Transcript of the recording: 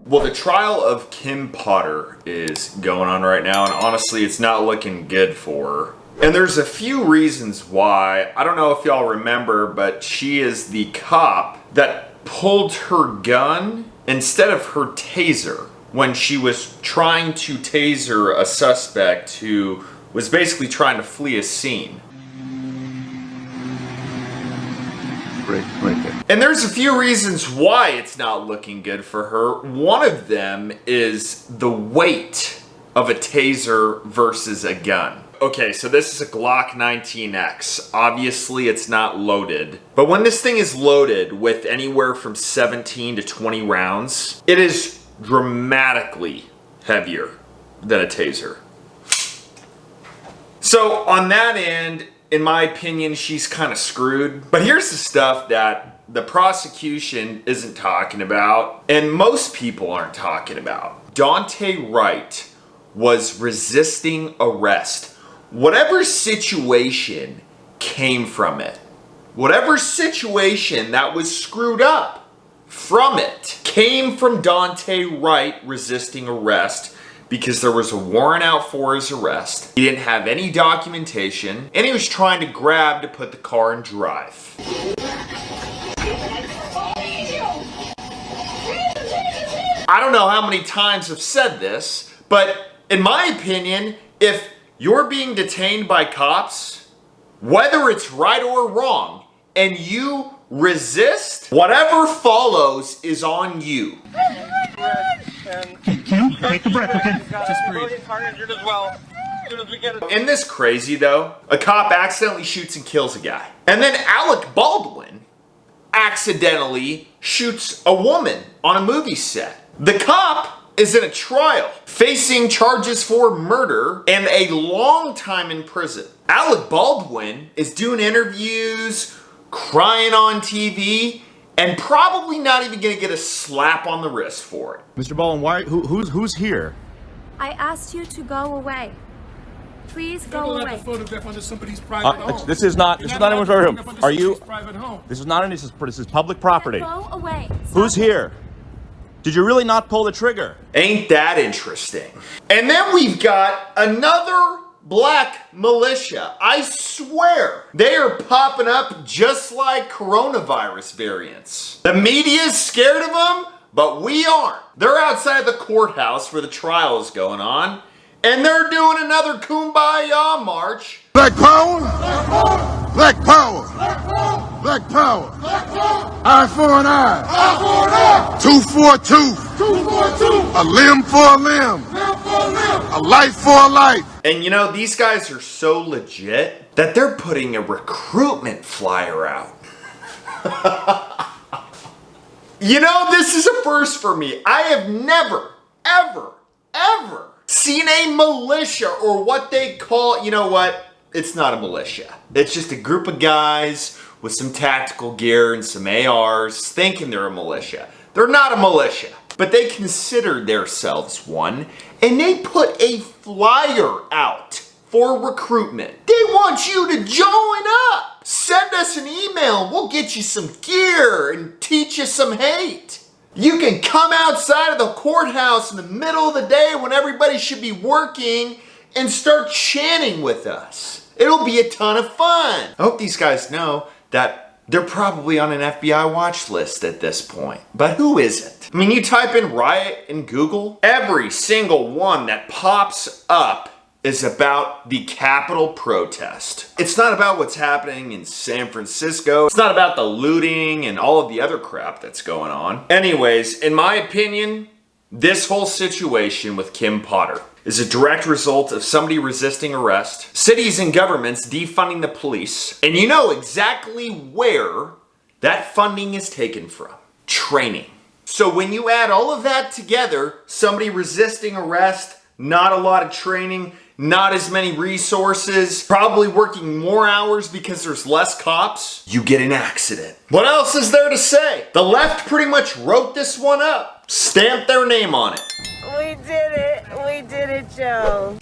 Well, the trial of Kim Potter is going on right now, and honestly, it's not looking good for her. And there's a few reasons why. I don't know if y'all remember, but she is the cop that pulled her gun instead of her taser when she was trying to taser a suspect who was basically trying to flee a scene. Right there. And there's a few reasons why it's not looking good for her. One of them is the weight of a taser versus a gun. Okay, so this is a Glock 19X. Obviously, it's not loaded. But when this thing is loaded with anywhere from 17 to 20 rounds, it is dramatically heavier than a taser. So on that end, in my opinion, she's kind of screwed. But here's the stuff that the prosecution isn't talking about, and most people aren't talking about. Daunte Wright was resisting arrest. Whatever situation came from it, whatever situation that was screwed up from it, came from Daunte Wright resisting arrest, because there was a warrant out for his arrest. He didn't have any documentation, and he was trying to grab to put the car in drive. I don't know how many times I've said this, but in my opinion, if you're being detained by cops, whether it's right or wrong, and you resist, whatever follows is on you. Take a breath, okay? Just breathe. Isn't this crazy though? A cop accidentally shoots and kills a guy. And then Alec Baldwin accidentally shoots a woman on a movie set. The cop is in a trial, facing charges for murder and a long time in prison. Alec Baldwin is doing interviews, crying on TV, and probably not even gonna get a slap on the wrist for it. Mr. Baldwin, who's here? I asked you to go away. Please go away. This is not anyone's private home. Are you? This is not any. This is public property. Go away. Who's here? Did you really not pull the trigger? Ain't that interesting? And then we've got another black militia. I swear, they are popping up just like coronavirus variants. The media is scared of them, but we aren't. They're outside the courthouse where the trial is going on, and they're doing another Kumbaya march. Black power! Black power! Black power! Black power! Black power! Eye for an eye! Eye for an eye! Tooth for a tooth! Tooth for a tooth! A limb for a limb! Limb for a limb! A life for a life! And you know, these guys are so legit that they're putting a recruitment flyer out. You know, this is a first for me. I have never, ever seen a militia, or what they call, you know what? It's not a militia. It's just a group of guys with some tactical gear and some ARs thinking they're a militia. They're not a militia, but they consider themselves one, and they put a flyer out for recruitment. They want you to join up. Send us an email. We'll get you some gear and teach you some hate. You can come outside of the courthouse in the middle of the day when everybody should be working and start chanting with us. It'll be a ton of fun. I hope these guys know that they're probably on an FBI watch list at this point. But who isn't? I mean, you type in riot in Google, every single one that pops up is about the Capitol protest. It's not about what's happening in San Francisco. It's not about the looting and all of the other crap that's going on. Anyways, in my opinion, this whole situation with Kim Potter is a direct result of somebody resisting arrest, cities and governments defunding the police, and you know exactly where that funding is taken from. Training. So when you add all of that together, somebody resisting arrest, not a lot of training, not as many resources, probably working more hours because there's less cops, you get an accident. What else is there to say? The left pretty much wrote this one up, stamped their name on it. We did it, Joe.